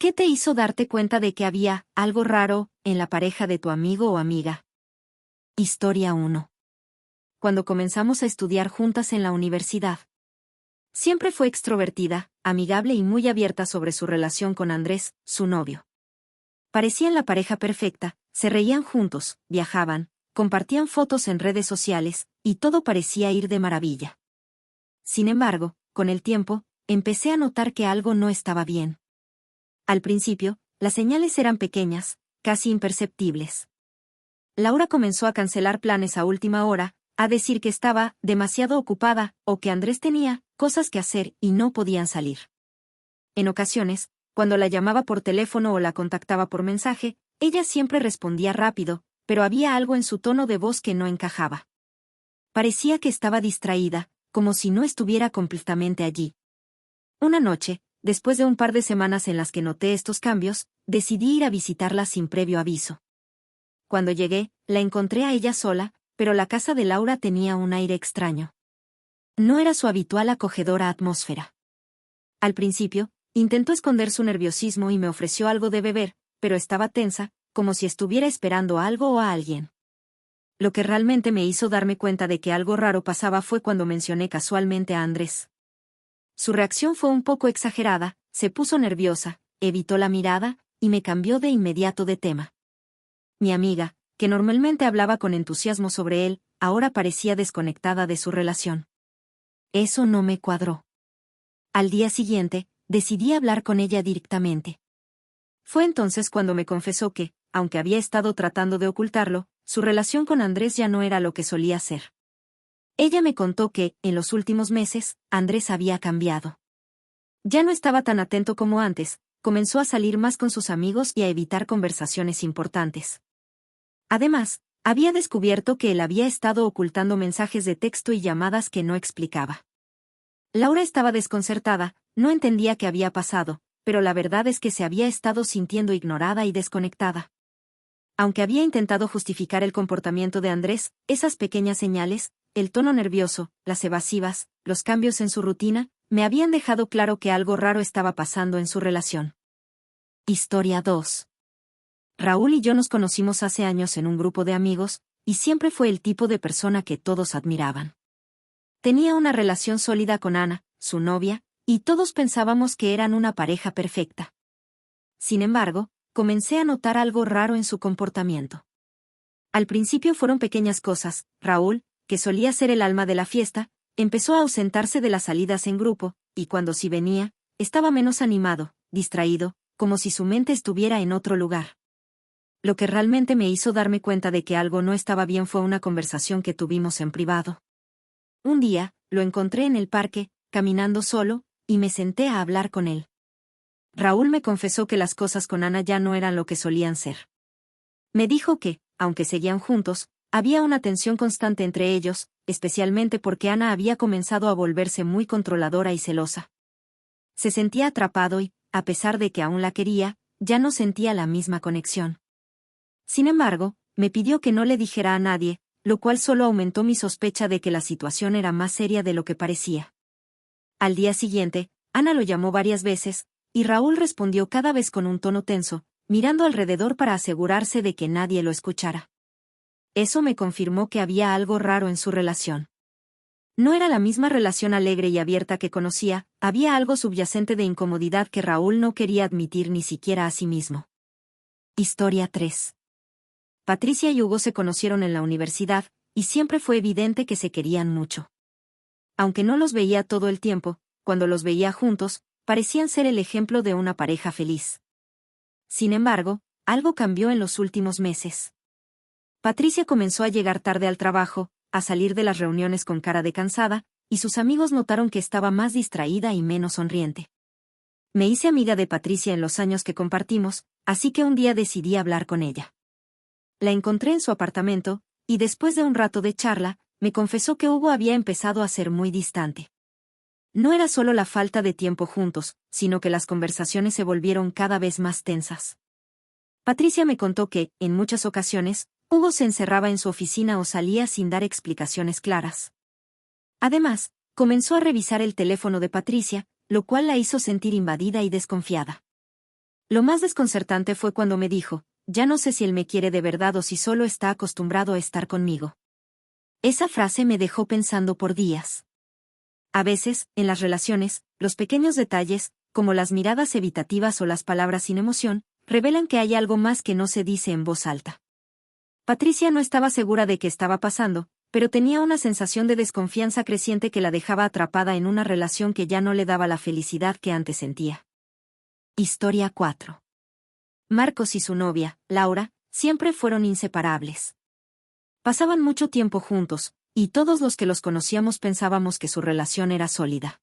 ¿Qué te hizo darte cuenta de que había algo raro en la pareja de tu amigo o amiga? Historia 1. Cuando comenzamos a estudiar juntas en la universidad. Siempre fue extrovertida, amigable y muy abierta sobre su relación con Andrés, su novio. Parecían la pareja perfecta, se reían juntos, viajaban, compartían fotos en redes sociales, y todo parecía ir de maravilla. Sin embargo, con el tiempo, empecé a notar que algo no estaba bien. Al principio, las señales eran pequeñas, casi imperceptibles. Laura comenzó a cancelar planes a última hora, a decir que estaba demasiado ocupada o que Andrés tenía cosas que hacer y no podían salir. En ocasiones, cuando la llamaba por teléfono o la contactaba por mensaje, ella siempre respondía rápido, pero había algo en su tono de voz que no encajaba. Parecía que estaba distraída, como si no estuviera completamente allí. Una noche, después de un par de semanas en las que noté estos cambios, decidí ir a visitarla sin previo aviso. Cuando llegué, la encontré a ella sola, pero la casa de Laura tenía un aire extraño. No era su habitual acogedora atmósfera. Al principio, intentó esconder su nerviosismo y me ofreció algo de beber, pero estaba tensa, como si estuviera esperando algo o a alguien. Lo que realmente me hizo darme cuenta de que algo raro pasaba fue cuando mencioné casualmente a Andrés. Su reacción fue un poco exagerada, se puso nerviosa, evitó la mirada, y me cambió de inmediato de tema. Mi amiga, que normalmente hablaba con entusiasmo sobre él, ahora parecía desconectada de su relación. Eso no me cuadró. Al día siguiente, decidí hablar con ella directamente. Fue entonces cuando me confesó que, aunque había estado tratando de ocultarlo, su relación con Andrés ya no era lo que solía ser. Ella me contó que, en los últimos meses, Andrés había cambiado. Ya no estaba tan atento como antes, comenzó a salir más con sus amigos y a evitar conversaciones importantes. Además, había descubierto que él había estado ocultando mensajes de texto y llamadas que no explicaba. Laura estaba desconcertada, no entendía qué había pasado, pero la verdad es que se había estado sintiendo ignorada y desconectada. Aunque había intentado justificar el comportamiento de Andrés, esas pequeñas señales, el tono nervioso, las evasivas, los cambios en su rutina, me habían dejado claro que algo raro estaba pasando en su relación. Historia 2. Raúl y yo nos conocimos hace años en un grupo de amigos, y siempre fue el tipo de persona que todos admiraban. Tenía una relación sólida con Ana, su novia, y todos pensábamos que eran una pareja perfecta. Sin embargo, comencé a notar algo raro en su comportamiento. Al principio fueron pequeñas cosas. Raúl, que solía ser el alma de la fiesta, empezó a ausentarse de las salidas en grupo, y cuando sí venía, estaba menos animado, distraído, como si su mente estuviera en otro lugar. Lo que realmente me hizo darme cuenta de que algo no estaba bien fue una conversación que tuvimos en privado. Un día, lo encontré en el parque, caminando solo, y me senté a hablar con él. Raúl me confesó que las cosas con Ana ya no eran lo que solían ser. Me dijo que, aunque seguían juntos, había una tensión constante entre ellos, especialmente porque Ana había comenzado a volverse muy controladora y celosa. Se sentía atrapado y, a pesar de que aún la quería, ya no sentía la misma conexión. Sin embargo, me pidió que no le dijera a nadie, lo cual solo aumentó mi sospecha de que la situación era más seria de lo que parecía. Al día siguiente, Ana lo llamó varias veces, y Raúl respondió cada vez con un tono tenso, mirando alrededor para asegurarse de que nadie lo escuchara. Eso me confirmó que había algo raro en su relación. No era la misma relación alegre y abierta que conocía, había algo subyacente de incomodidad que Raúl no quería admitir ni siquiera a sí mismo. Historia 3. Patricia y Hugo se conocieron en la universidad, y siempre fue evidente que se querían mucho. Aunque no los veía todo el tiempo, cuando los veía juntos, parecían ser el ejemplo de una pareja feliz. Sin embargo, algo cambió en los últimos meses. Patricia comenzó a llegar tarde al trabajo, a salir de las reuniones con cara de cansada, y sus amigos notaron que estaba más distraída y menos sonriente. Me hice amiga de Patricia en los años que compartimos, así que un día decidí hablar con ella. La encontré en su apartamento, y después de un rato de charla, me confesó que Hugo había empezado a ser muy distante. No era solo la falta de tiempo juntos, sino que las conversaciones se volvieron cada vez más tensas. Patricia me contó que, en muchas ocasiones, Hugo se encerraba en su oficina o salía sin dar explicaciones claras. Además, comenzó a revisar el teléfono de Patricia, lo cual la hizo sentir invadida y desconfiada. Lo más desconcertante fue cuando me dijo, ya no sé si él me quiere de verdad o si solo está acostumbrado a estar conmigo. Esa frase me dejó pensando por días. A veces, en las relaciones, los pequeños detalles, como las miradas evitativas o las palabras sin emoción, revelan que hay algo más que no se dice en voz alta. Patricia no estaba segura de qué estaba pasando, pero tenía una sensación de desconfianza creciente que la dejaba atrapada en una relación que ya no le daba la felicidad que antes sentía. Historia 4. Marcos y su novia, Laura, siempre fueron inseparables. Pasaban mucho tiempo juntos, y todos los que los conocíamos pensábamos que su relación era sólida.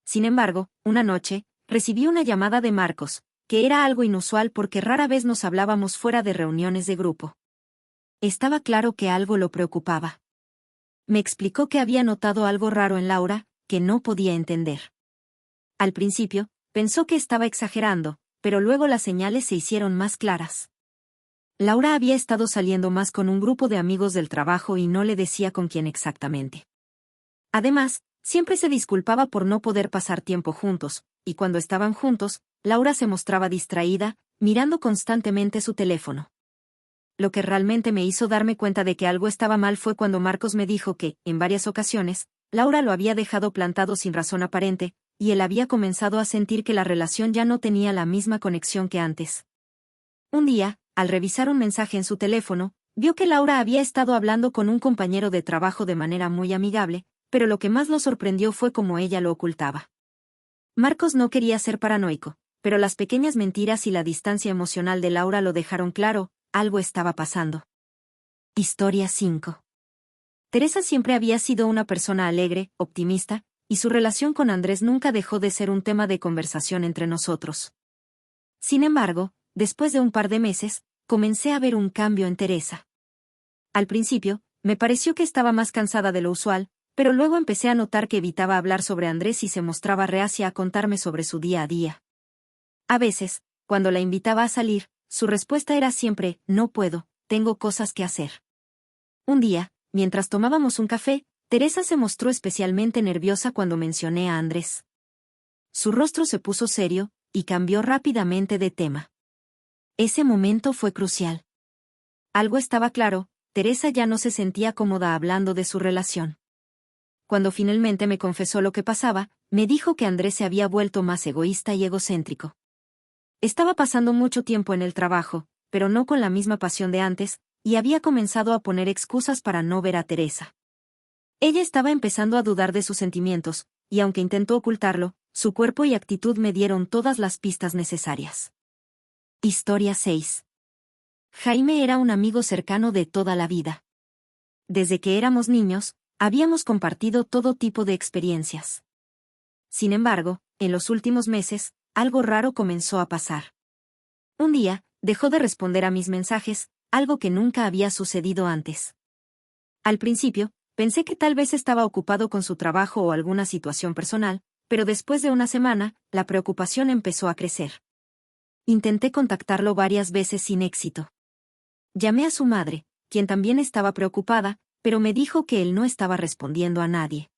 Sin embargo, una noche, recibí una llamada de Marcos, que era algo inusual porque rara vez nos hablábamos fuera de reuniones de grupo. Estaba claro que algo lo preocupaba. Me explicó que había notado algo raro en Laura, que no podía entender. Al principio, pensó que estaba exagerando, pero luego las señales se hicieron más claras. Laura había estado saliendo más con un grupo de amigos del trabajo y no le decía con quién exactamente. Además, siempre se disculpaba por no poder pasar tiempo juntos, y cuando estaban juntos, Laura se mostraba distraída, mirando constantemente su teléfono. Lo que realmente me hizo darme cuenta de que algo estaba mal fue cuando Marcos me dijo que, en varias ocasiones, Laura lo había dejado plantado sin razón aparente, y él había comenzado a sentir que la relación ya no tenía la misma conexión que antes. Un día, al revisar un mensaje en su teléfono, vio que Laura había estado hablando con un compañero de trabajo de manera muy amigable, pero lo que más lo sorprendió fue cómo ella lo ocultaba. Marcos no quería ser paranoico, pero las pequeñas mentiras y la distancia emocional de Laura lo dejaron claro, algo estaba pasando. Historia 5. Teresa siempre había sido una persona alegre, optimista, y su relación con Andrés nunca dejó de ser un tema de conversación entre nosotros. Sin embargo, después de un par de meses, comencé a ver un cambio en Teresa. Al principio, me pareció que estaba más cansada de lo usual, pero luego empecé a notar que evitaba hablar sobre Andrés y se mostraba reacia a contarme sobre su día a día. A veces, cuando la invitaba a salir, su respuesta era siempre, no puedo, tengo cosas que hacer. Un día, mientras tomábamos un café, Teresa se mostró especialmente nerviosa cuando mencioné a Andrés. Su rostro se puso serio, y cambió rápidamente de tema. Ese momento fue crucial. Algo estaba claro, Teresa ya no se sentía cómoda hablando de su relación. Cuando finalmente me confesó lo que pasaba, me dijo que Andrés se había vuelto más egoísta y egocéntrico. Estaba pasando mucho tiempo en el trabajo, pero no con la misma pasión de antes, y había comenzado a poner excusas para no ver a Teresa. Ella estaba empezando a dudar de sus sentimientos, y aunque intentó ocultarlo, su cuerpo y actitud me dieron todas las pistas necesarias. Historia 6. Jaime era un amigo cercano de toda la vida. Desde que éramos niños, habíamos compartido todo tipo de experiencias. Sin embargo, en los últimos meses, algo raro comenzó a pasar. Un día, dejó de responder a mis mensajes, algo que nunca había sucedido antes. Al principio, pensé que tal vez estaba ocupado con su trabajo o alguna situación personal, pero después de una semana, la preocupación empezó a crecer. Intenté contactarlo varias veces sin éxito. Llamé a su madre, quien también estaba preocupada, pero me dijo que él no estaba respondiendo a nadie.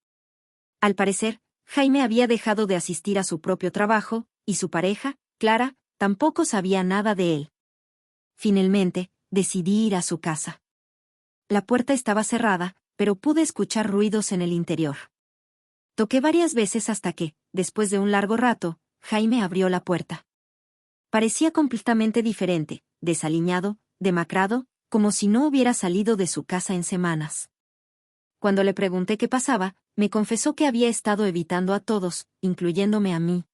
Al parecer, Jaime había dejado de asistir a su propio trabajo, y su pareja, Clara, tampoco sabía nada de él. Finalmente, decidí ir a su casa. La puerta estaba cerrada, pero pude escuchar ruidos en el interior. Toqué varias veces hasta que, después de un largo rato, Jaime abrió la puerta. Parecía completamente diferente, desaliñado, demacrado, como si no hubiera salido de su casa en semanas. Cuando le pregunté qué pasaba, me confesó que había estado evitando a todos, incluyéndome a mí.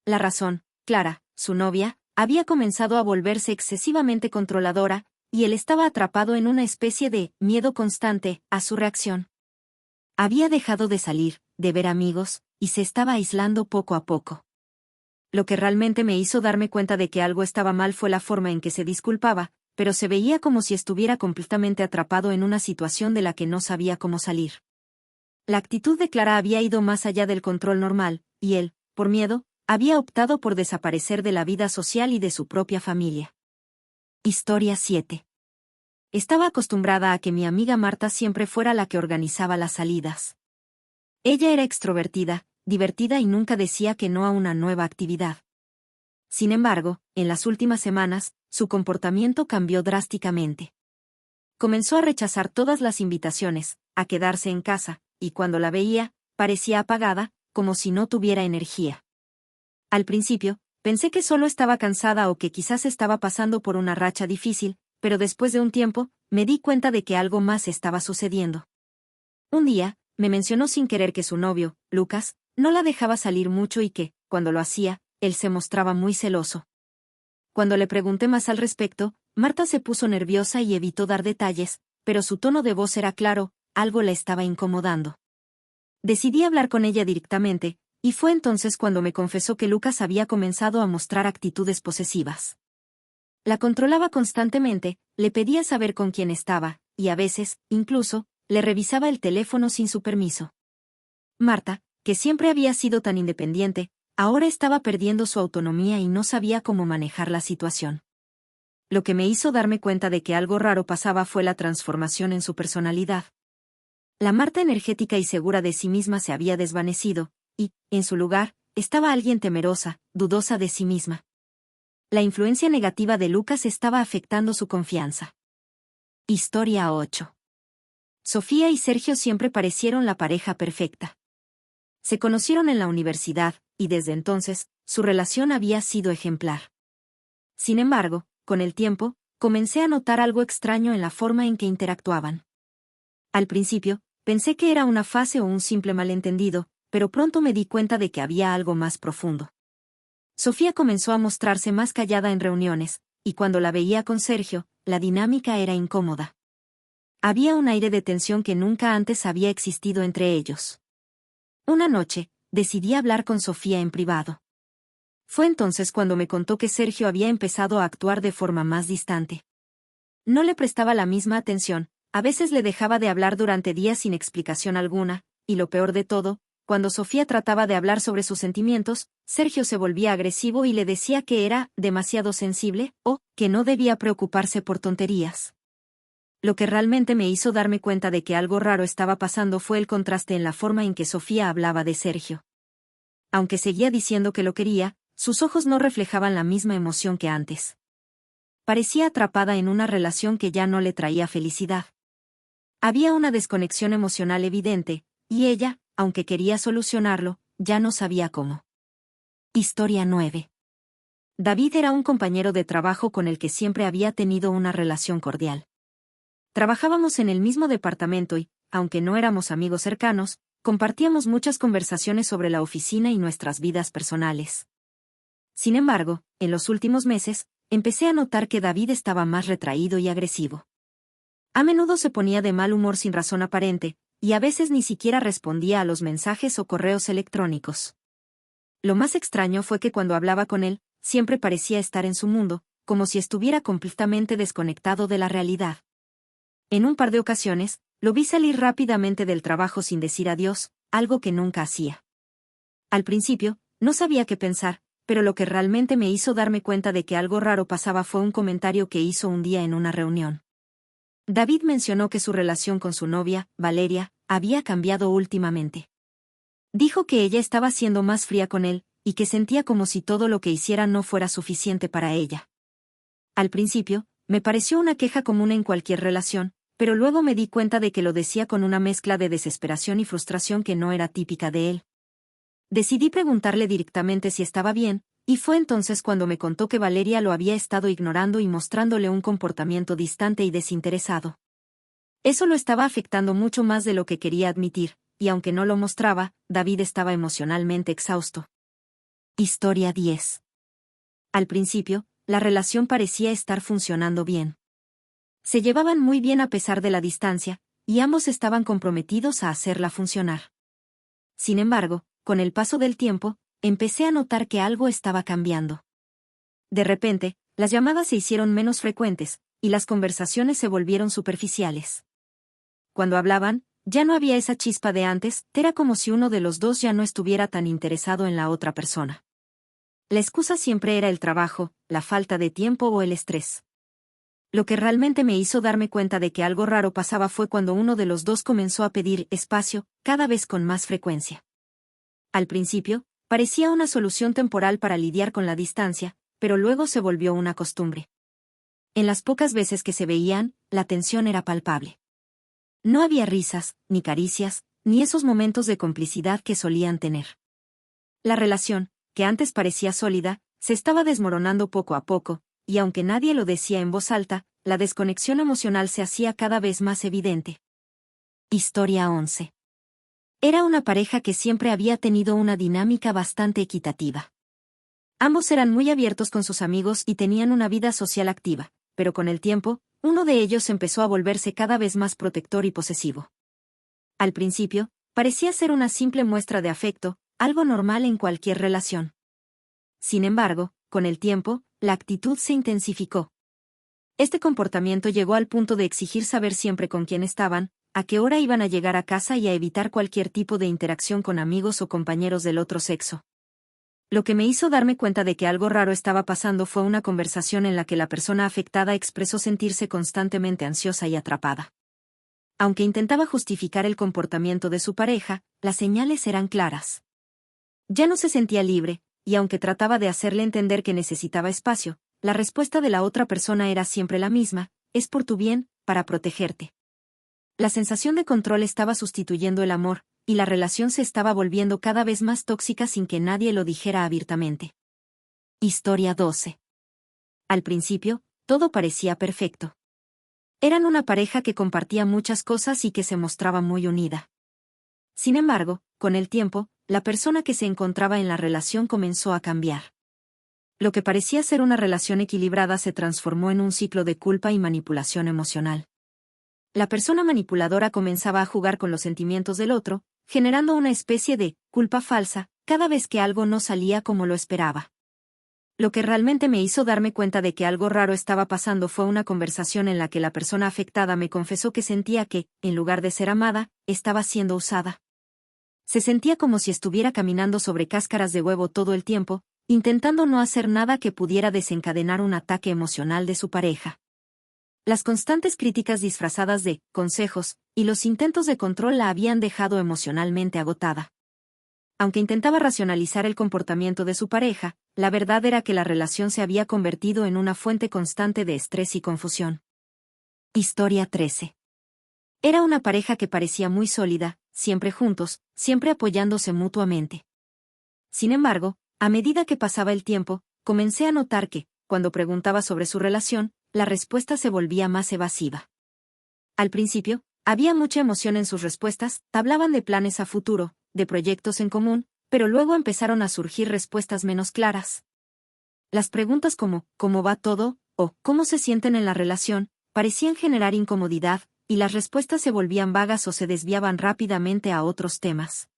La razón, Clara, su novia, había comenzado a volverse excesivamente controladora, y él estaba atrapado en una especie de miedo constante a su reacción. Había dejado de salir, de ver amigos, y se estaba aislando poco a poco. Lo que realmente me hizo darme cuenta de que algo estaba mal fue la forma en que se disculpaba, pero se veía como si estuviera completamente atrapado en una situación de la que no sabía cómo salir. La actitud de Clara había ido más allá del control normal, y él, por miedo, había optado por desaparecer de la vida social y de su propia familia. Historia 7. Estaba acostumbrada a que mi amiga Marta siempre fuera la que organizaba las salidas. Ella era extrovertida, divertida y nunca decía que no a una nueva actividad. Sin embargo, en las últimas semanas, su comportamiento cambió drásticamente. Comenzó a rechazar todas las invitaciones, a quedarse en casa, y cuando la veía, parecía apagada, como si no tuviera energía. Al principio, pensé que solo estaba cansada o que quizás estaba pasando por una racha difícil, pero después de un tiempo, me di cuenta de que algo más estaba sucediendo. Un día, me mencionó sin querer que su novio, Lucas, no la dejaba salir mucho y que, cuando lo hacía, él se mostraba muy celoso. Cuando le pregunté más al respecto, Marta se puso nerviosa y evitó dar detalles, pero su tono de voz era claro, algo la estaba incomodando. Decidí hablar con ella directamente, y fue entonces cuando me confesó que Lucas había comenzado a mostrar actitudes posesivas. La controlaba constantemente, le pedía saber con quién estaba, y a veces, incluso, le revisaba el teléfono sin su permiso. Marta, que siempre había sido tan independiente, ahora estaba perdiendo su autonomía y no sabía cómo manejar la situación. Lo que me hizo darme cuenta de que algo raro pasaba fue la transformación en su personalidad. La Marta energética y segura de sí misma se había desvanecido, y, en su lugar, estaba alguien temerosa, dudosa de sí misma. La influencia negativa de Lucas estaba afectando su confianza. Historia 8. Sofía y Sergio siempre parecieron la pareja perfecta. Se conocieron en la universidad, y desde entonces, su relación había sido ejemplar. Sin embargo, con el tiempo, comencé a notar algo extraño en la forma en que interactuaban. Al principio, pensé que era una fase o un simple malentendido, pero pronto me di cuenta de que había algo más profundo. Sofía comenzó a mostrarse más callada en reuniones, y cuando la veía con Sergio, la dinámica era incómoda. Había un aire de tensión que nunca antes había existido entre ellos. Una noche, decidí hablar con Sofía en privado. Fue entonces cuando me contó que Sergio había empezado a actuar de forma más distante. No le prestaba la misma atención, a veces le dejaba de hablar durante días sin explicación alguna, y lo peor de todo, cuando Sofía trataba de hablar sobre sus sentimientos, Sergio se volvía agresivo y le decía que era demasiado sensible, o que no debía preocuparse por tonterías. Lo que realmente me hizo darme cuenta de que algo raro estaba pasando fue el contraste en la forma en que Sofía hablaba de Sergio. Aunque seguía diciendo que lo quería, sus ojos no reflejaban la misma emoción que antes. Parecía atrapada en una relación que ya no le traía felicidad. Había una desconexión emocional evidente, y ella, aunque quería solucionarlo, ya no sabía cómo. Historia 9. David era un compañero de trabajo con el que siempre había tenido una relación cordial. Trabajábamos en el mismo departamento y, aunque no éramos amigos cercanos, compartíamos muchas conversaciones sobre la oficina y nuestras vidas personales. Sin embargo, en los últimos meses, empecé a notar que David estaba más retraído y agresivo. A menudo se ponía de mal humor sin razón aparente, y a veces ni siquiera respondía a los mensajes o correos electrónicos. Lo más extraño fue que cuando hablaba con él, siempre parecía estar en su mundo, como si estuviera completamente desconectado de la realidad. En un par de ocasiones, lo vi salir rápidamente del trabajo sin decir adiós, algo que nunca hacía. Al principio, no sabía qué pensar, pero lo que realmente me hizo darme cuenta de que algo raro pasaba fue un comentario que hizo un día en una reunión. David mencionó que su relación con su novia, Valeria, había cambiado últimamente. Dijo que ella estaba siendo más fría con él, y que sentía como si todo lo que hiciera no fuera suficiente para ella. Al principio, me pareció una queja común en cualquier relación, pero luego me di cuenta de que lo decía con una mezcla de desesperación y frustración que no era típica de él. Decidí preguntarle directamente si estaba bien, y fue entonces cuando me contó que Valeria lo había estado ignorando y mostrándole un comportamiento distante y desinteresado. Eso lo estaba afectando mucho más de lo que quería admitir, y aunque no lo mostraba, David estaba emocionalmente exhausto. Historia 10. Al principio, la relación parecía estar funcionando bien. Se llevaban muy bien a pesar de la distancia, y ambos estaban comprometidos a hacerla funcionar. Sin embargo, con el paso del tiempo, empecé a notar que algo estaba cambiando. De repente, las llamadas se hicieron menos frecuentes, y las conversaciones se volvieron superficiales. Cuando hablaban, ya no había esa chispa de antes, era como si uno de los dos ya no estuviera tan interesado en la otra persona. La excusa siempre era el trabajo, la falta de tiempo o el estrés. Lo que realmente me hizo darme cuenta de que algo raro pasaba fue cuando uno de los dos comenzó a pedir espacio, cada vez con más frecuencia. Al principio, parecía una solución temporal para lidiar con la distancia, pero luego se volvió una costumbre. En las pocas veces que se veían, la tensión era palpable. No había risas, ni caricias, ni esos momentos de complicidad que solían tener. La relación, que antes parecía sólida, se estaba desmoronando poco a poco, y aunque nadie lo decía en voz alta, la desconexión emocional se hacía cada vez más evidente. Historia 11. Era una pareja que siempre había tenido una dinámica bastante equitativa. Ambos eran muy abiertos con sus amigos y tenían una vida social activa, pero con el tiempo, uno de ellos empezó a volverse cada vez más protector y posesivo. Al principio, parecía ser una simple muestra de afecto, algo normal en cualquier relación. Sin embargo, con el tiempo, la actitud se intensificó. Este comportamiento llegó al punto de exigir saber siempre con quién estaban, a qué hora iban a llegar a casa y a evitar cualquier tipo de interacción con amigos o compañeros del otro sexo. Lo que me hizo darme cuenta de que algo raro estaba pasando fue una conversación en la que la persona afectada expresó sentirse constantemente ansiosa y atrapada. Aunque intentaba justificar el comportamiento de su pareja, las señales eran claras. Ya no se sentía libre, y aunque trataba de hacerle entender que necesitaba espacio, la respuesta de la otra persona era siempre la misma: es por tu bien, para protegerte. La sensación de control estaba sustituyendo el amor, y la relación se estaba volviendo cada vez más tóxica sin que nadie lo dijera abiertamente. Historia 12. Al principio, todo parecía perfecto. Eran una pareja que compartía muchas cosas y que se mostraba muy unida. Sin embargo, con el tiempo, la persona que se encontraba en la relación comenzó a cambiar. Lo que parecía ser una relación equilibrada se transformó en un ciclo de culpa y manipulación emocional. La persona manipuladora comenzaba a jugar con los sentimientos del otro, generando una especie de culpa falsa cada vez que algo no salía como lo esperaba. Lo que realmente me hizo darme cuenta de que algo raro estaba pasando fue una conversación en la que la persona afectada me confesó que sentía que, en lugar de ser amada, estaba siendo usada. Se sentía como si estuviera caminando sobre cáscaras de huevo todo el tiempo, intentando no hacer nada que pudiera desencadenar un ataque emocional de su pareja. Las constantes críticas disfrazadas de consejos y los intentos de control la habían dejado emocionalmente agotada. Aunque intentaba racionalizar el comportamiento de su pareja, la verdad era que la relación se había convertido en una fuente constante de estrés y confusión. Historia 13. Era una pareja que parecía muy sólida, siempre juntos, siempre apoyándose mutuamente. Sin embargo, a medida que pasaba el tiempo, comencé a notar que, cuando preguntaba sobre su relación, la respuesta se volvía más evasiva. Al principio, había mucha emoción en sus respuestas, hablaban de planes a futuro, de proyectos en común, pero luego empezaron a surgir respuestas menos claras. Las preguntas como ¿cómo va todo?, o ¿cómo se sienten en la relación?, parecían generar incomodidad, y las respuestas se volvían vagas o se desviaban rápidamente a otros temas.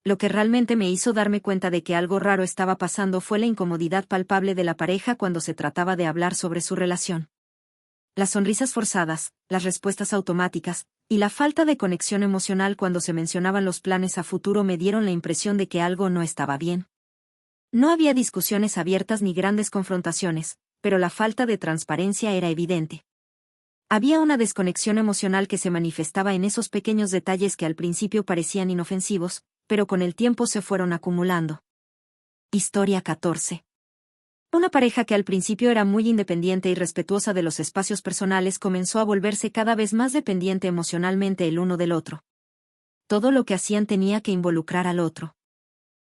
Lo que realmente me hizo darme cuenta de que algo raro estaba pasando fue la incomodidad palpable de la pareja cuando se trataba de hablar sobre su relación. Las sonrisas forzadas, las respuestas automáticas, y la falta de conexión emocional cuando se mencionaban los planes a futuro me dieron la impresión de que algo no estaba bien. No había discusiones abiertas ni grandes confrontaciones, pero la falta de transparencia era evidente. Había una desconexión emocional que se manifestaba en esos pequeños detalles que al principio parecían inofensivos, pero con el tiempo se fueron acumulando. Historia 14. Una pareja que al principio era muy independiente y respetuosa de los espacios personales comenzó a volverse cada vez más dependiente emocionalmente el uno del otro. Todo lo que hacían tenía que involucrar al otro.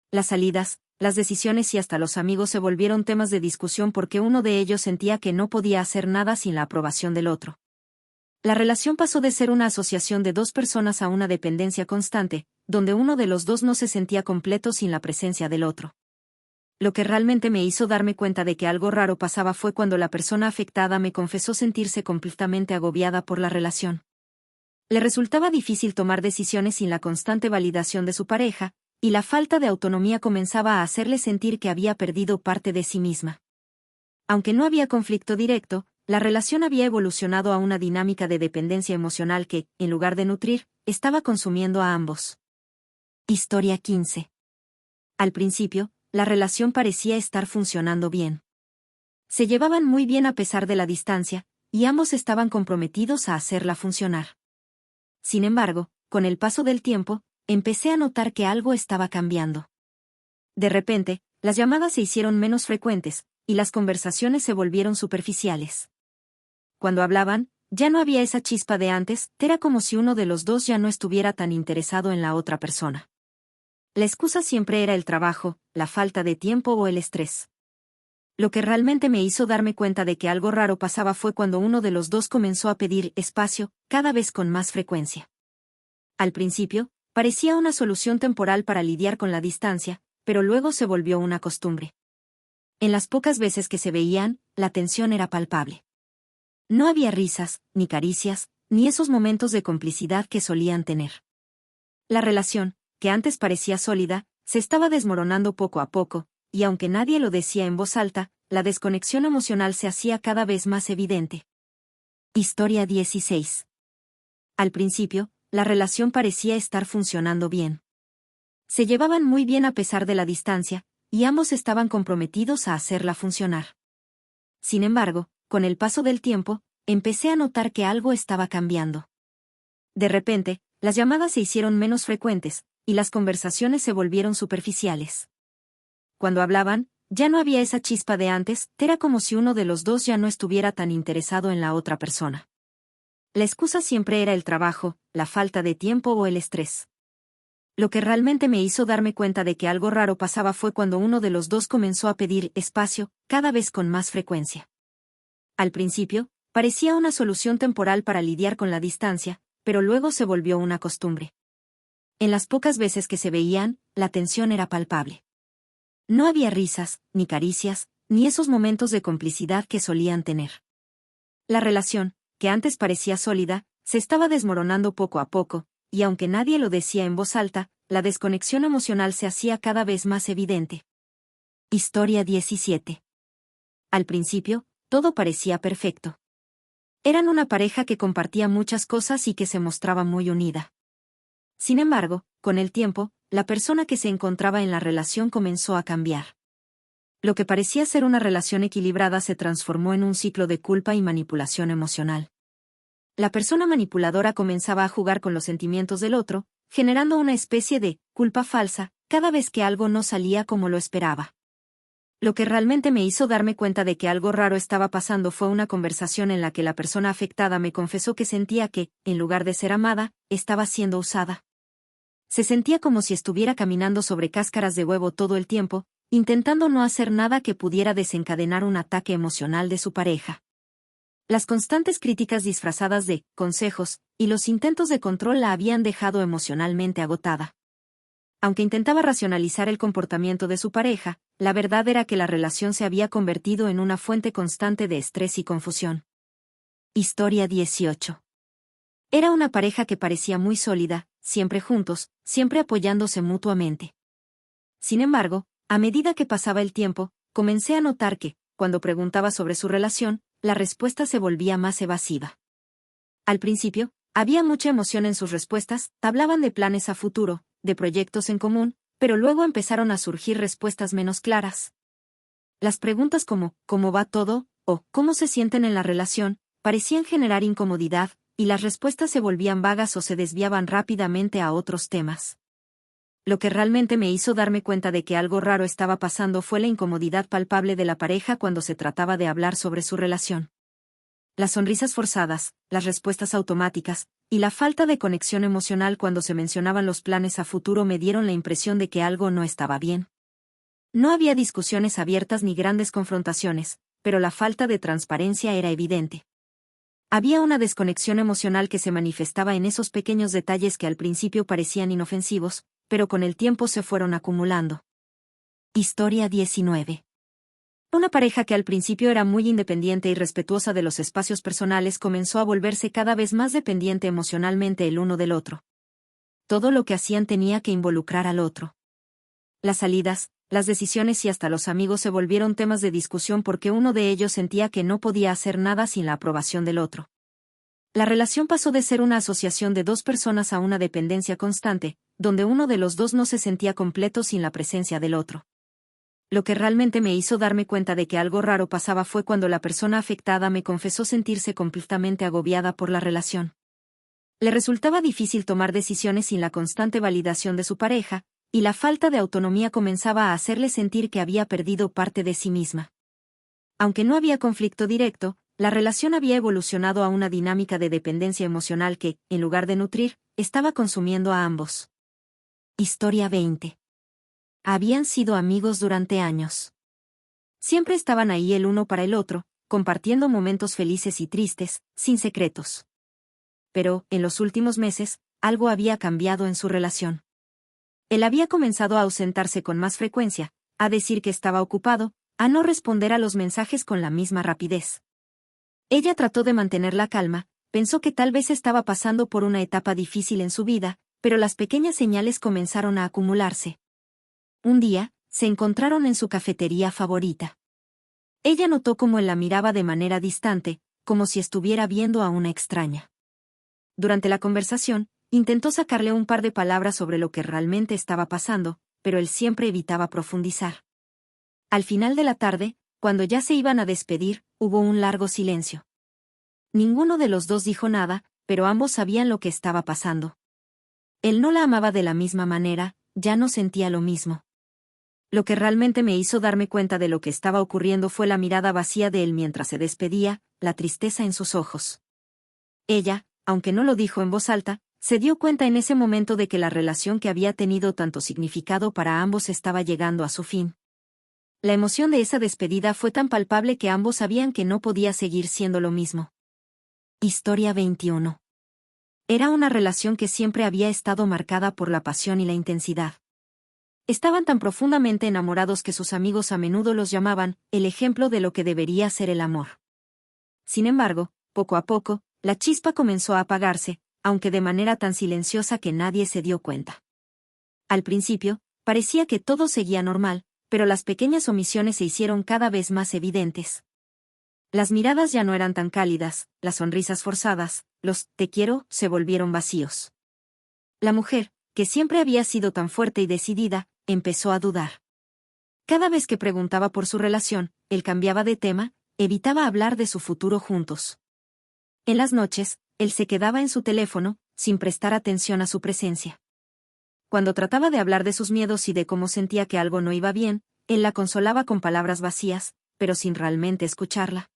Las salidas, las decisiones y hasta los amigos se volvieron temas de discusión porque uno de ellos sentía que no podía hacer nada sin la aprobación del otro. La relación pasó de ser una asociación de dos personas a una dependencia constante, donde uno de los dos no se sentía completo sin la presencia del otro. Lo que realmente me hizo darme cuenta de que algo raro pasaba fue cuando la persona afectada me confesó sentirse completamente agobiada por la relación. Le resultaba difícil tomar decisiones sin la constante validación de su pareja, y la falta de autonomía comenzaba a hacerle sentir que había perdido parte de sí misma. Aunque no había conflicto directo, la relación había evolucionado a una dinámica de dependencia emocional que, en lugar de nutrir, estaba consumiendo a ambos. Historia 15. Al principio, la relación parecía estar funcionando bien. Se llevaban muy bien a pesar de la distancia, y ambos estaban comprometidos a hacerla funcionar. Sin embargo, con el paso del tiempo, empecé a notar que algo estaba cambiando. De repente, las llamadas se hicieron menos frecuentes, y las conversaciones se volvieron superficiales. Cuando hablaban, ya no había esa chispa de antes, era como si uno de los dos ya no estuviera tan interesado en la otra persona. La excusa siempre era el trabajo, la falta de tiempo o el estrés. Lo que realmente me hizo darme cuenta de que algo raro pasaba fue cuando uno de los dos comenzó a pedir espacio, cada vez con más frecuencia. Al principio, parecía una solución temporal para lidiar con la distancia, pero luego se volvió una costumbre. En las pocas veces que se veían, la tensión era palpable. No había risas, ni caricias, ni esos momentos de complicidad que solían tener. La relación, que antes parecía sólida, se estaba desmoronando poco a poco, y aunque nadie lo decía en voz alta, la desconexión emocional se hacía cada vez más evidente. Historia 16. Al principio, la relación parecía estar funcionando bien. Se llevaban muy bien a pesar de la distancia, y ambos estaban comprometidos a hacerla funcionar. Sin embargo, con el paso del tiempo, empecé a notar que algo estaba cambiando. De repente, las llamadas se hicieron menos frecuentes, y las conversaciones se volvieron superficiales. Cuando hablaban, ya no había esa chispa de antes, era como si uno de los dos ya no estuviera tan interesado en la otra persona. La excusa siempre era el trabajo, la falta de tiempo o el estrés. Lo que realmente me hizo darme cuenta de que algo raro pasaba fue cuando uno de los dos comenzó a pedir espacio, cada vez con más frecuencia. Al principio, parecía una solución temporal para lidiar con la distancia, pero luego se volvió una costumbre. En las pocas veces que se veían, la tensión era palpable. No había risas, ni caricias, ni esos momentos de complicidad que solían tener. La relación, que antes parecía sólida, se estaba desmoronando poco a poco, y aunque nadie lo decía en voz alta, la desconexión emocional se hacía cada vez más evidente. Historia 17. Al principio, todo parecía perfecto. Eran una pareja que compartía muchas cosas y que se mostraba muy unida. Sin embargo, con el tiempo, la persona que se encontraba en la relación comenzó a cambiar. Lo que parecía ser una relación equilibrada se transformó en un ciclo de culpa y manipulación emocional. La persona manipuladora comenzaba a jugar con los sentimientos del otro, generando una especie de culpa falsa cada vez que algo no salía como lo esperaba. Lo que realmente me hizo darme cuenta de que algo raro estaba pasando fue una conversación en la que la persona afectada me confesó que sentía que, en lugar de ser amada, estaba siendo usada. Se sentía como si estuviera caminando sobre cáscaras de huevo todo el tiempo, intentando no hacer nada que pudiera desencadenar un ataque emocional de su pareja. Las constantes críticas disfrazadas de consejos y los intentos de control la habían dejado emocionalmente agotada. Aunque intentaba racionalizar el comportamiento de su pareja, la verdad era que la relación se había convertido en una fuente constante de estrés y confusión. Historia 18. Era una pareja que parecía muy sólida, siempre juntos, siempre apoyándose mutuamente. Sin embargo, a medida que pasaba el tiempo, comencé a notar que, cuando preguntaba sobre su relación, la respuesta se volvía más evasiva. Al principio, había mucha emoción en sus respuestas, hablaban de planes a futuro, de proyectos en común, pero luego empezaron a surgir respuestas menos claras. Las preguntas como ¿cómo va todo? O ¿cómo se sienten en la relación? Parecían generar incomodidad, y las respuestas se volvían vagas o se desviaban rápidamente a otros temas. Lo que realmente me hizo darme cuenta de que algo raro estaba pasando fue la incomodidad palpable de la pareja cuando se trataba de hablar sobre su relación. Las sonrisas forzadas, las respuestas automáticas, y la falta de conexión emocional cuando se mencionaban los planes a futuro me dieron la impresión de que algo no estaba bien. No había discusiones abiertas ni grandes confrontaciones, pero la falta de transparencia era evidente. Había una desconexión emocional que se manifestaba en esos pequeños detalles que al principio parecían inofensivos, pero con el tiempo se fueron acumulando. Historia 19. Una pareja que al principio era muy independiente y respetuosa de los espacios personales comenzó a volverse cada vez más dependiente emocionalmente el uno del otro. Todo lo que hacían tenía que involucrar al otro. Las salidas, las decisiones y hasta los amigos se volvieron temas de discusión porque uno de ellos sentía que no podía hacer nada sin la aprobación del otro. La relación pasó de ser una asociación de dos personas a una dependencia constante, donde uno de los dos no se sentía completo sin la presencia del otro. Lo que realmente me hizo darme cuenta de que algo raro pasaba fue cuando la persona afectada me confesó sentirse completamente agobiada por la relación. Le resultaba difícil tomar decisiones sin la constante validación de su pareja, y la falta de autonomía comenzaba a hacerle sentir que había perdido parte de sí misma. Aunque no había conflicto directo, la relación había evolucionado a una dinámica de dependencia emocional que, en lugar de nutrir, estaba consumiendo a ambos. Historia 20. Habían sido amigos durante años. Siempre estaban ahí el uno para el otro, compartiendo momentos felices y tristes, sin secretos. Pero, en los últimos meses, algo había cambiado en su relación. Él había comenzado a ausentarse con más frecuencia, a decir que estaba ocupado, a no responder a los mensajes con la misma rapidez. Ella trató de mantener la calma, pensó que tal vez estaba pasando por una etapa difícil en su vida, pero las pequeñas señales comenzaron a acumularse. Un día, se encontraron en su cafetería favorita. Ella notó cómo él la miraba de manera distante, como si estuviera viendo a una extraña. Durante la conversación, intentó sacarle un par de palabras sobre lo que realmente estaba pasando, pero él siempre evitaba profundizar. Al final de la tarde, cuando ya se iban a despedir, hubo un largo silencio. Ninguno de los dos dijo nada, pero ambos sabían lo que estaba pasando. Él no la amaba de la misma manera, ya no sentía lo mismo. Lo que realmente me hizo darme cuenta de lo que estaba ocurriendo fue la mirada vacía de él mientras se despedía, la tristeza en sus ojos. Ella, aunque no lo dijo en voz alta, se dio cuenta en ese momento de que la relación que había tenido tanto significado para ambos estaba llegando a su fin. La emoción de esa despedida fue tan palpable que ambos sabían que no podía seguir siendo lo mismo. Historia 21. Era una relación que siempre había estado marcada por la pasión y la intensidad. Estaban tan profundamente enamorados que sus amigos a menudo los llamaban el ejemplo de lo que debería ser el amor. Sin embargo, poco a poco, la chispa comenzó a apagarse, aunque de manera tan silenciosa que nadie se dio cuenta. Al principio, parecía que todo seguía normal, pero las pequeñas omisiones se hicieron cada vez más evidentes. Las miradas ya no eran tan cálidas, las sonrisas forzadas, los «te quiero» se volvieron vacíos. La mujer, que siempre había sido tan fuerte y decidida, empezó a dudar. Cada vez que preguntaba por su relación, él cambiaba de tema, evitaba hablar de su futuro juntos. En las noches, él se quedaba en su teléfono, sin prestar atención a su presencia. Cuando trataba de hablar de sus miedos y de cómo sentía que algo no iba bien, él la consolaba con palabras vacías, pero sin realmente escucharla.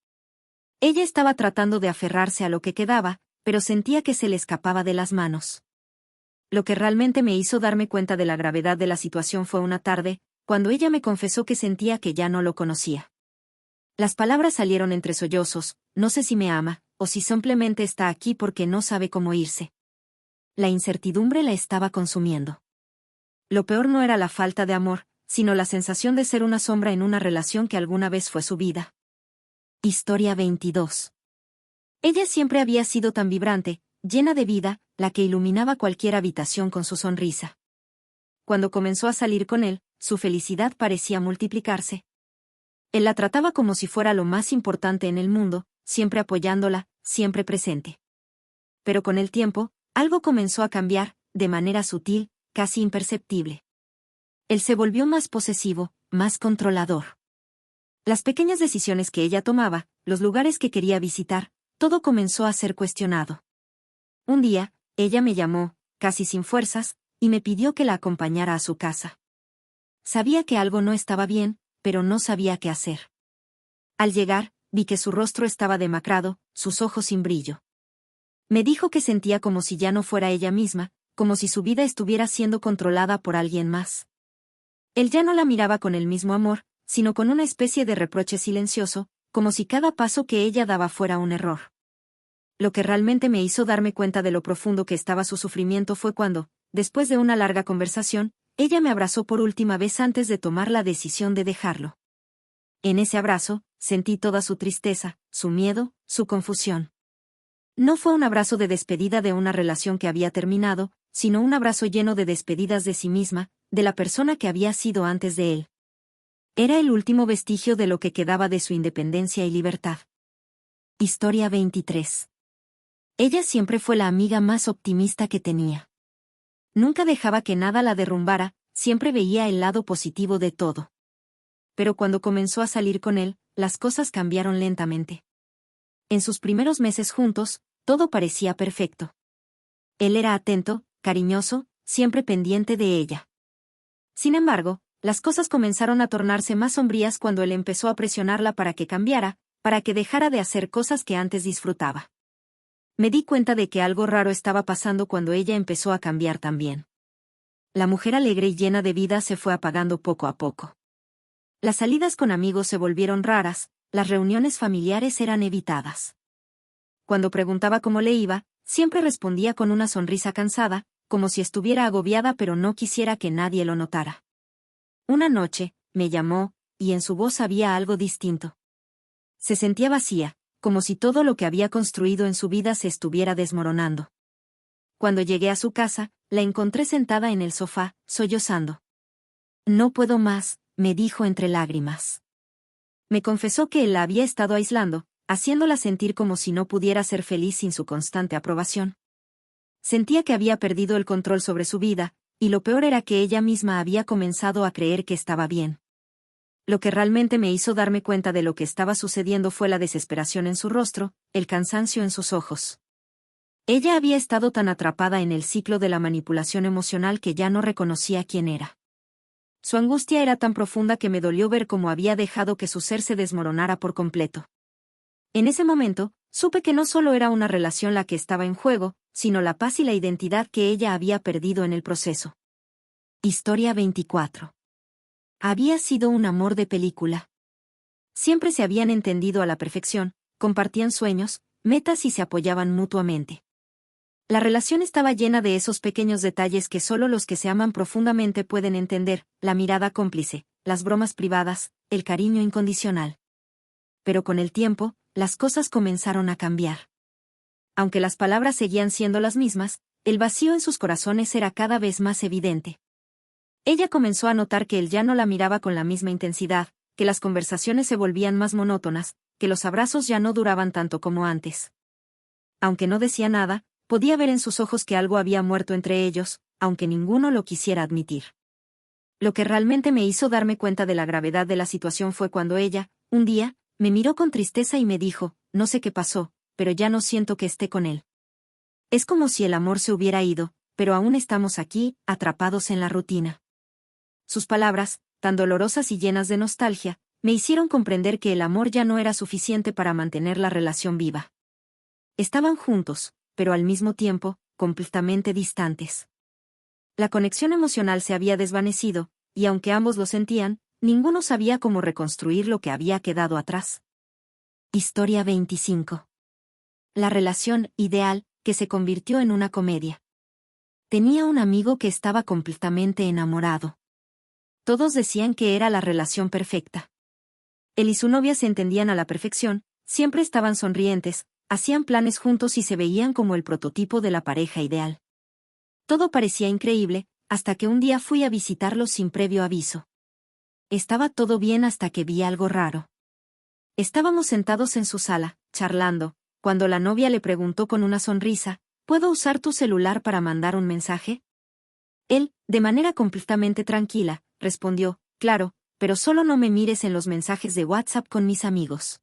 Ella estaba tratando de aferrarse a lo que quedaba, pero sentía que se le escapaba de las manos. Lo que realmente me hizo darme cuenta de la gravedad de la situación fue una tarde, cuando ella me confesó que sentía que ya no lo conocía. Las palabras salieron entre sollozos, no sé si me ama, o si simplemente está aquí porque no sabe cómo irse. La incertidumbre la estaba consumiendo. Lo peor no era la falta de amor, sino la sensación de ser una sombra en una relación que alguna vez fue su vida. Historia 22. Ella siempre había sido tan vibrante, llena de vida, la que iluminaba cualquier habitación con su sonrisa. Cuando comenzó a salir con él, su felicidad parecía multiplicarse. Él la trataba como si fuera lo más importante en el mundo, siempre apoyándola, siempre presente. Pero con el tiempo, algo comenzó a cambiar, de manera sutil, casi imperceptible. Él se volvió más posesivo, más controlador. Las pequeñas decisiones que ella tomaba, los lugares que quería visitar, todo comenzó a ser cuestionado. Un día, ella me llamó, casi sin fuerzas, y me pidió que la acompañara a su casa. Sabía que algo no estaba bien, pero no sabía qué hacer. Al llegar, vi que su rostro estaba demacrado, sus ojos sin brillo. Me dijo que sentía como si ya no fuera ella misma, como si su vida estuviera siendo controlada por alguien más. Él ya no la miraba con el mismo amor, sino con una especie de reproche silencioso, como si cada paso que ella daba fuera un error. Lo que realmente me hizo darme cuenta de lo profundo que estaba su sufrimiento fue cuando, después de una larga conversación, ella me abrazó por última vez antes de tomar la decisión de dejarlo. En ese abrazo, sentí toda su tristeza, su miedo, su confusión. No fue un abrazo de despedida de una relación que había terminado, sino un abrazo lleno de despedidas de sí misma, de la persona que había sido antes de él. Era el último vestigio de lo que quedaba de su independencia y libertad. Historia 23. Ella siempre fue la amiga más optimista que tenía. Nunca dejaba que nada la derrumbara, siempre veía el lado positivo de todo. Pero cuando comenzó a salir con él, las cosas cambiaron lentamente. En sus primeros meses juntos, todo parecía perfecto. Él era atento, cariñoso, siempre pendiente de ella. Sin embargo, las cosas comenzaron a tornarse más sombrías cuando él empezó a presionarla para que cambiara, para que dejara de hacer cosas que antes disfrutaba. Me di cuenta de que algo raro estaba pasando cuando ella empezó a cambiar también. La mujer alegre y llena de vida se fue apagando poco a poco. Las salidas con amigos se volvieron raras, las reuniones familiares eran evitadas. Cuando preguntaba cómo le iba, siempre respondía con una sonrisa cansada, como si estuviera agobiada pero no quisiera que nadie lo notara. Una noche, me llamó, y en su voz había algo distinto. Se sentía vacía, como si todo lo que había construido en su vida se estuviera desmoronando. Cuando llegué a su casa, la encontré sentada en el sofá, sollozando. No puedo más, me dijo entre lágrimas. Me confesó que él la había estado aislando, haciéndola sentir como si no pudiera ser feliz sin su constante aprobación. Sentía que había perdido el control sobre su vida, y lo peor era que ella misma había comenzado a creer que estaba bien. Lo que realmente me hizo darme cuenta de lo que estaba sucediendo fue la desesperación en su rostro, el cansancio en sus ojos. Ella había estado tan atrapada en el ciclo de la manipulación emocional que ya no reconocía quién era. Su angustia era tan profunda que me dolió ver cómo había dejado que su ser se desmoronara por completo. En ese momento, supe que no solo era una relación la que estaba en juego, sino la paz y la identidad que ella había perdido en el proceso. Historia 24. Había sido un amor de película. Siempre se habían entendido a la perfección, compartían sueños, metas y se apoyaban mutuamente. La relación estaba llena de esos pequeños detalles que solo los que se aman profundamente pueden entender, la mirada cómplice, las bromas privadas, el cariño incondicional. Pero con el tiempo, las cosas comenzaron a cambiar. Aunque las palabras seguían siendo las mismas, el vacío en sus corazones era cada vez más evidente. Ella comenzó a notar que él ya no la miraba con la misma intensidad, que las conversaciones se volvían más monótonas, que los abrazos ya no duraban tanto como antes. Aunque no decía nada, podía ver en sus ojos que algo había muerto entre ellos, aunque ninguno lo quisiera admitir. Lo que realmente me hizo darme cuenta de la gravedad de la situación fue cuando ella, un día, me miró con tristeza y me dijo, no sé qué pasó, pero ya no siento que esté con él. Es como si el amor se hubiera ido, pero aún estamos aquí, atrapados en la rutina. Sus palabras, tan dolorosas y llenas de nostalgia, me hicieron comprender que el amor ya no era suficiente para mantener la relación viva. Estaban juntos, pero al mismo tiempo, completamente distantes. La conexión emocional se había desvanecido, y aunque ambos lo sentían, ninguno sabía cómo reconstruir lo que había quedado atrás. Historia 25. La relación ideal, que se convirtió en una comedia. Tenía un amigo que estaba completamente enamorado. Todos decían que era la relación perfecta. Él y su novia se entendían a la perfección, siempre estaban sonrientes, hacían planes juntos y se veían como el prototipo de la pareja ideal. Todo parecía increíble, hasta que un día fui a visitarlos sin previo aviso. Estaba todo bien hasta que vi algo raro. Estábamos sentados en su sala, charlando, cuando la novia le preguntó con una sonrisa, ¿puedo usar tu celular para mandar un mensaje? Él, de manera completamente tranquila, respondió, claro, pero solo no me mires en los mensajes de WhatsApp con mis amigos.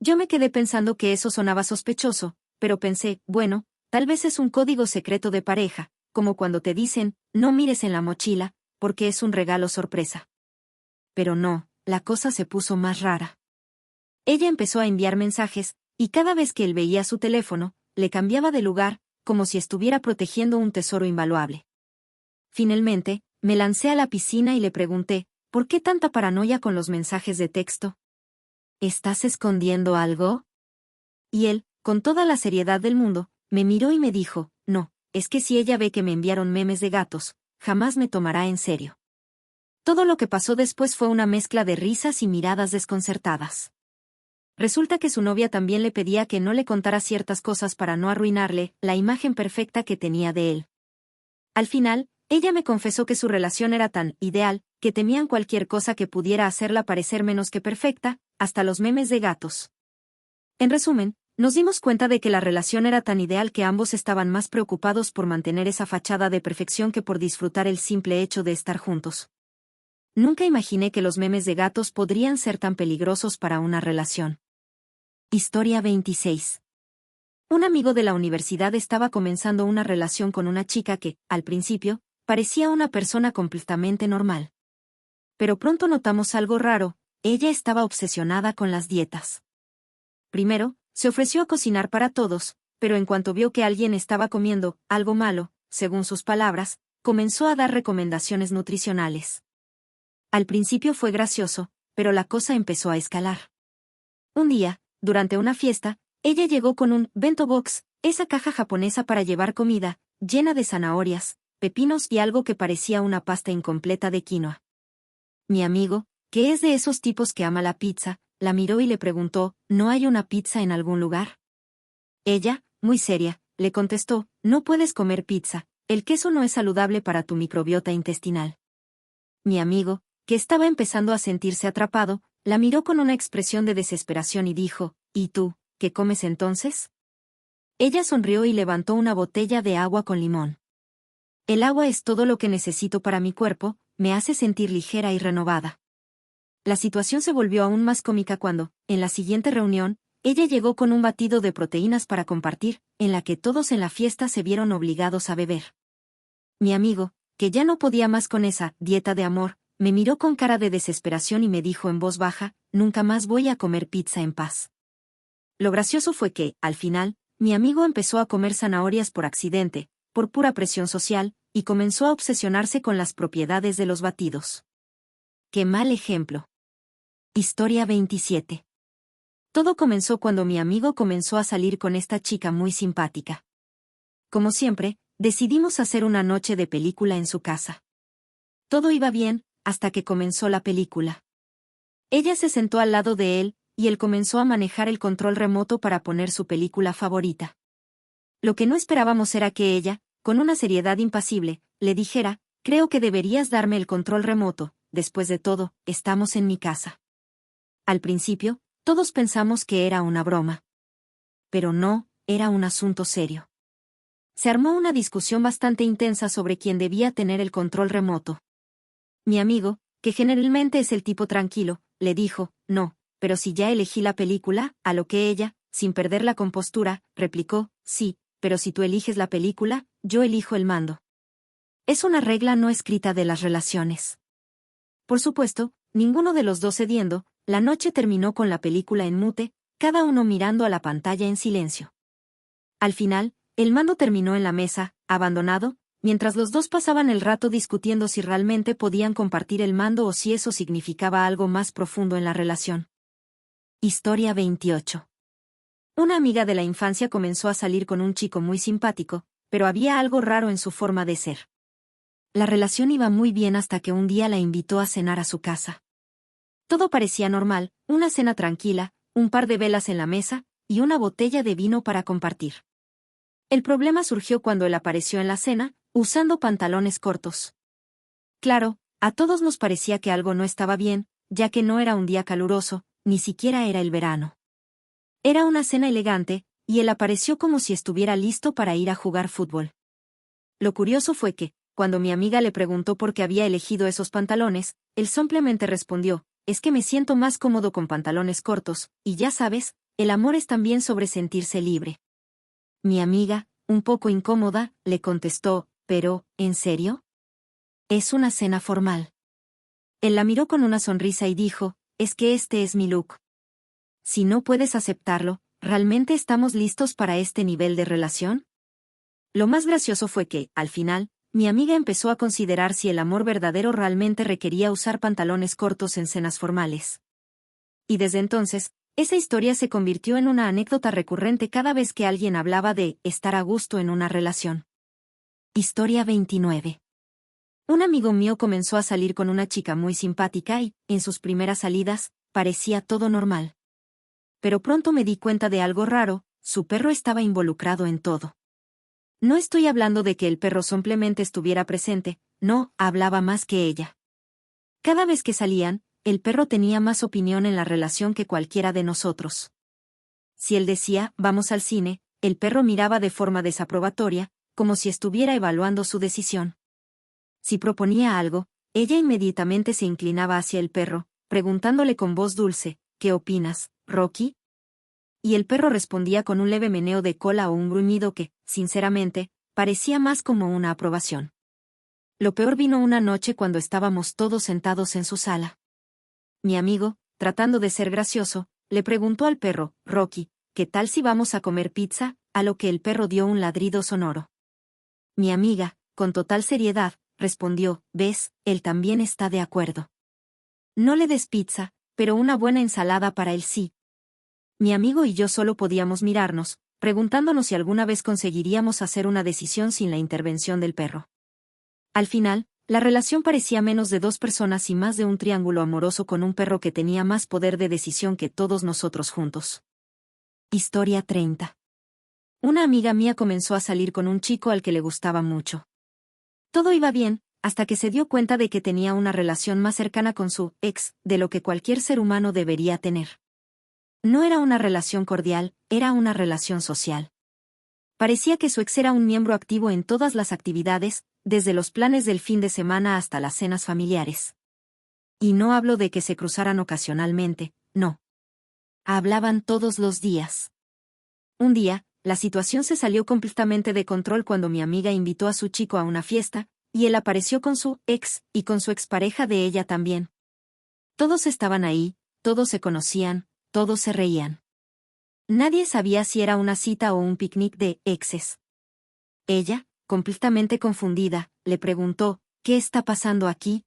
Yo me quedé pensando que eso sonaba sospechoso, pero pensé, bueno, tal vez es un código secreto de pareja, como cuando te dicen, no mires en la mochila, porque es un regalo sorpresa. Pero no, la cosa se puso más rara. Ella empezó a enviar mensajes, y cada vez que él veía su teléfono, le cambiaba de lugar, como si estuviera protegiendo un tesoro invaluable. Finalmente, me lancé a la piscina y le pregunté, ¿por qué tanta paranoia con los mensajes de texto? ¿Estás escondiendo algo? Y él, con toda la seriedad del mundo, me miró y me dijo, no, es que si ella ve que me enviaron memes de gatos, jamás me tomará en serio. Todo lo que pasó después fue una mezcla de risas y miradas desconcertadas. Resulta que su novia también le pedía que no le contara ciertas cosas para no arruinarle la imagen perfecta que tenía de él. Al final, ella me confesó que su relación era tan ideal, que temían cualquier cosa que pudiera hacerla parecer menos que perfecta, hasta los memes de gatos. En resumen, nos dimos cuenta de que la relación era tan ideal que ambos estaban más preocupados por mantener esa fachada de perfección que por disfrutar el simple hecho de estar juntos. Nunca imaginé que los memes de gatos podrían ser tan peligrosos para una relación. Historia 26. Un amigo de la universidad estaba comenzando una relación con una chica que, al principio, parecía una persona completamente normal. Pero pronto notamos algo raro, ella estaba obsesionada con las dietas. Primero, se ofreció a cocinar para todos, pero en cuanto vio que alguien estaba comiendo algo malo, según sus palabras, comenzó a dar recomendaciones nutricionales. Al principio fue gracioso, pero la cosa empezó a escalar. Un día, durante una fiesta, ella llegó con un bento box, esa caja japonesa para llevar comida, llena de zanahorias, pepinos y algo que parecía una pasta incompleta de quinoa. Mi amigo, que es de esos tipos que ama la pizza, la miró y le preguntó, ¿no hay una pizza en algún lugar? Ella, muy seria, le contestó, no puedes comer pizza, el queso no es saludable para tu microbiota intestinal. Mi amigo, que estaba empezando a sentirse atrapado, la miró con una expresión de desesperación y dijo, ¿y tú, qué comes entonces? Ella sonrió y levantó una botella de agua con limón. El agua es todo lo que necesito para mi cuerpo, me hace sentir ligera y renovada. La situación se volvió aún más cómica cuando, en la siguiente reunión, ella llegó con un batido de proteínas para compartir, en la que todos en la fiesta se vieron obligados a beber. Mi amigo, que ya no podía más con esa dieta de amor, me miró con cara de desesperación y me dijo en voz baja, nunca más voy a comer pizza en paz. Lo gracioso fue que, al final, mi amigo empezó a comer zanahorias por accidente, por pura presión social, y comenzó a obsesionarse con las propiedades de los batidos. ¡Qué mal ejemplo! Historia 27. Todo comenzó cuando mi amigo comenzó a salir con esta chica muy simpática. Como siempre, decidimos hacer una noche de película en su casa. Todo iba bien, hasta que comenzó la película. Ella se sentó al lado de él, y él comenzó a manejar el control remoto para poner su película favorita. Lo que no esperábamos era que ella, con una seriedad impasible, le dijera, creo que deberías darme el control remoto, después de todo, estamos en mi casa. Al principio, todos pensamos que era una broma. Pero no, era un asunto serio. Se armó una discusión bastante intensa sobre quién debía tener el control remoto. Mi amigo, que generalmente es el tipo tranquilo, le dijo, no, pero si ya elegí la película, a lo que ella, sin perder la compostura, replicó, sí, pero si tú eliges la película, yo elijo el mando. Es una regla no escrita de las relaciones. Por supuesto, ninguno de los dos cediendo, la noche terminó con la película en mute, cada uno mirando a la pantalla en silencio. Al final, el mando terminó en la mesa, abandonado, mientras los dos pasaban el rato discutiendo si realmente podían compartir el mando o si eso significaba algo más profundo en la relación. Historia 28. Una amiga de la infancia comenzó a salir con un chico muy simpático, pero había algo raro en su forma de ser. La relación iba muy bien hasta que un día la invitó a cenar a su casa. Todo parecía normal, una cena tranquila, un par de velas en la mesa, y una botella de vino para compartir. El problema surgió cuando él apareció en la cena, usando pantalones cortos. Claro, a todos nos parecía que algo no estaba bien, ya que no era un día caluroso, ni siquiera era el verano. Era una cena elegante, y él apareció como si estuviera listo para ir a jugar fútbol. Lo curioso fue que, cuando mi amiga le preguntó por qué había elegido esos pantalones, él simplemente respondió, es que me siento más cómodo con pantalones cortos, y ya sabes, el amor es también sobre sentirse libre. Mi amiga, un poco incómoda, le contestó, pero, ¿en serio? Es una cena formal. Él la miró con una sonrisa y dijo, es que este es mi look. Si no puedes aceptarlo, ¿realmente estamos listos para este nivel de relación? Lo más gracioso fue que, al final, mi amiga empezó a considerar si el amor verdadero realmente requería usar pantalones cortos en cenas formales. Y desde entonces, esa historia se convirtió en una anécdota recurrente cada vez que alguien hablaba de estar a gusto en una relación. Historia 29. Un amigo mío comenzó a salir con una chica muy simpática y, en sus primeras salidas, parecía todo normal. Pero pronto me di cuenta de algo raro, su perro estaba involucrado en todo. No estoy hablando de que el perro simplemente estuviera presente, no, hablaba más que ella. Cada vez que salían, el perro tenía más opinión en la relación que cualquiera de nosotros. Si él decía, vamos al cine, el perro miraba de forma desaprobatoria, como si estuviera evaluando su decisión. Si proponía algo, ella inmediatamente se inclinaba hacia el perro, preguntándole con voz dulce, ¿qué opinas, Rocky? Y el perro respondía con un leve meneo de cola o un gruñido que, sinceramente, parecía más como una aprobación. Lo peor vino una noche cuando estábamos todos sentados en su sala. Mi amigo, tratando de ser gracioso, le preguntó al perro, Rocky, ¿qué tal si vamos a comer pizza? A lo que el perro dio un ladrido sonoro. Mi amiga, con total seriedad, respondió, ¿ves? Él también está de acuerdo. No le des pizza, pero una buena ensalada para él sí. Mi amigo y yo solo podíamos mirarnos, preguntándonos si alguna vez conseguiríamos hacer una decisión sin la intervención del perro. Al final, la relación parecía menos de dos personas y más de un triángulo amoroso con un perro que tenía más poder de decisión que todos nosotros juntos. Historia 30. Una amiga mía comenzó a salir con un chico al que le gustaba mucho. Todo iba bien, hasta que se dio cuenta de que tenía una relación más cercana con su ex, de lo que cualquier ser humano debería tener. No era una relación cordial, era una relación social. Parecía que su ex era un miembro activo en todas las actividades, desde los planes del fin de semana hasta las cenas familiares. Y no hablo de que se cruzaran ocasionalmente, no. Hablaban todos los días. Un día, la situación se salió completamente de control cuando mi amiga invitó a su chico a una fiesta, y él apareció con su ex, y con su expareja de ella también. Todos estaban ahí, todos se conocían, todos se reían. Nadie sabía si era una cita o un picnic de exes. Ella, completamente confundida, le preguntó, ¿qué está pasando aquí?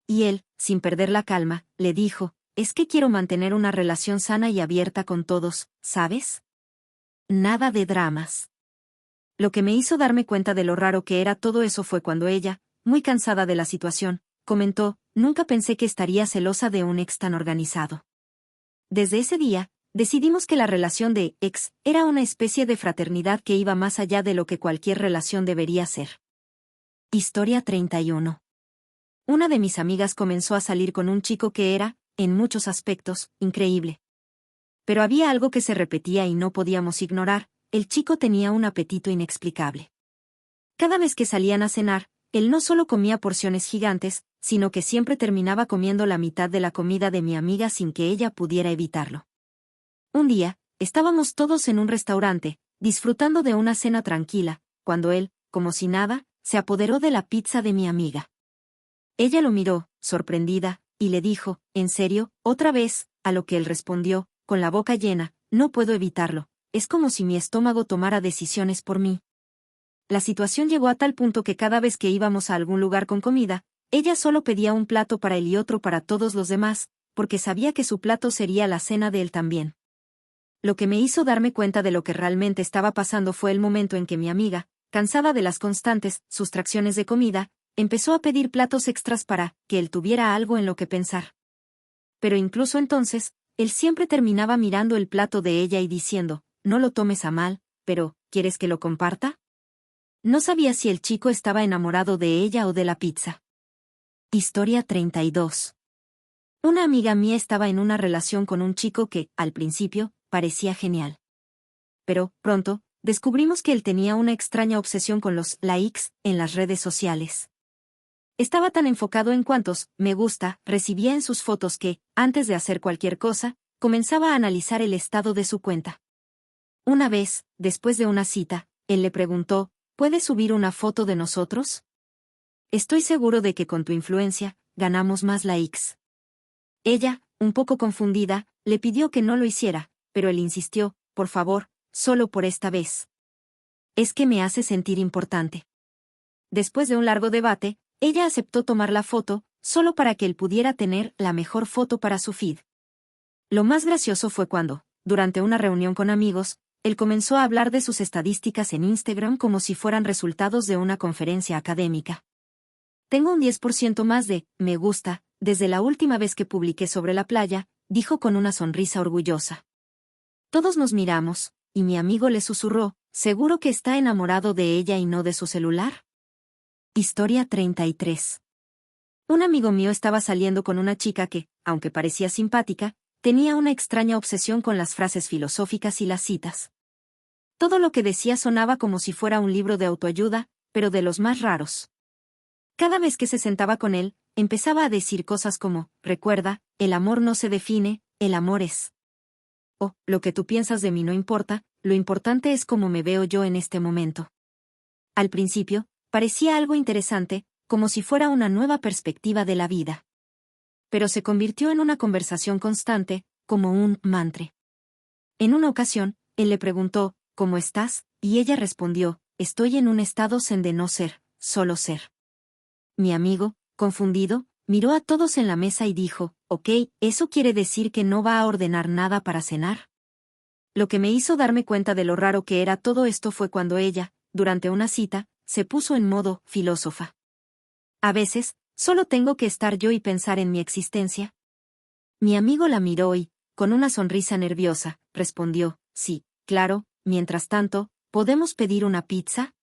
Y él, sin perder la calma, le dijo, es que quiero mantener una relación sana y abierta con todos, ¿sabes? Nada de dramas. Lo que me hizo darme cuenta de lo raro que era todo eso fue cuando ella, muy cansada de la situación, comentó, nunca pensé que estaría celosa de un ex tan organizado. Desde ese día, decidimos que la relación de ex era una especie de fraternidad que iba más allá de lo que cualquier relación debería ser. Historia 31. Una de mis amigas comenzó a salir con un chico que era, en muchos aspectos, increíble. Pero había algo que se repetía y no podíamos ignorar, el chico tenía un apetito inexplicable. Cada vez que salían a cenar, él no solo comía porciones gigantes, sino que siempre terminaba comiendo la mitad de la comida de mi amiga sin que ella pudiera evitarlo. Un día, estábamos todos en un restaurante, disfrutando de una cena tranquila, cuando él, como si nada, se apoderó de la pizza de mi amiga. Ella lo miró, sorprendida, y le dijo, ¿en serio, otra vez? A lo que él respondió, con la boca llena, no puedo evitarlo, es como si mi estómago tomara decisiones por mí. La situación llegó a tal punto que cada vez que íbamos a algún lugar con comida, ella solo pedía un plato para él y otro para todos los demás, porque sabía que su plato sería la cena de él también. Lo que me hizo darme cuenta de lo que realmente estaba pasando fue el momento en que mi amiga, cansada de las constantes sustracciones de comida, empezó a pedir platos extras para que él tuviera algo en lo que pensar. Pero incluso entonces, él siempre terminaba mirando el plato de ella y diciendo, no lo tomes a mal, pero, ¿quieres que lo comparta? No sabía si el chico estaba enamorado de ella o de la pizza. Historia 32. Una amiga mía estaba en una relación con un chico que, al principio, parecía genial. Pero, pronto, descubrimos que él tenía una extraña obsesión con los likes en las redes sociales. Estaba tan enfocado en cuántos me gusta recibía en sus fotos que, antes de hacer cualquier cosa, comenzaba a analizar el estado de su cuenta. Una vez, después de una cita, él le preguntó, ¿puedes subir una foto de nosotros? Estoy seguro de que con tu influencia, ganamos más likes. Ella, un poco confundida, le pidió que no lo hiciera, pero él insistió, por favor, solo por esta vez. Es que me hace sentir importante. Después de un largo debate, ella aceptó tomar la foto, solo para que él pudiera tener la mejor foto para su feed. Lo más gracioso fue cuando, durante una reunión con amigos, él comenzó a hablar de sus estadísticas en Instagram como si fueran resultados de una conferencia académica. Tengo un 10% más de me gusta, desde la última vez que publiqué sobre la playa, dijo con una sonrisa orgullosa. Todos nos miramos, y mi amigo le susurró, ¿seguro que está enamorado de ella y no de su celular? Historia 33. Un amigo mío estaba saliendo con una chica que, aunque parecía simpática, tenía una extraña obsesión con las frases filosóficas y las citas. Todo lo que decía sonaba como si fuera un libro de autoayuda, pero de los más raros. Cada vez que se sentaba con él, empezaba a decir cosas como, recuerda, el amor no se define, el amor es. O, lo que tú piensas de mí no importa, lo importante es cómo me veo yo en este momento. Al principio, parecía algo interesante, como si fuera una nueva perspectiva de la vida. Pero se convirtió en una conversación constante, como un mantra. En una ocasión, él le preguntó, ¿cómo estás? Y ella respondió, estoy en un estado zen de no ser, solo ser. Mi amigo, confundido, miró a todos en la mesa y dijo, ok, ¿eso quiere decir que no va a ordenar nada para cenar? Lo que me hizo darme cuenta de lo raro que era todo esto fue cuando ella, durante una cita, se puso en modo filósofa. A veces, solo tengo que estar yo y pensar en mi existencia. Mi amigo la miró y, con una sonrisa nerviosa, respondió, sí, claro, mientras tanto, ¿podemos pedir una pizza?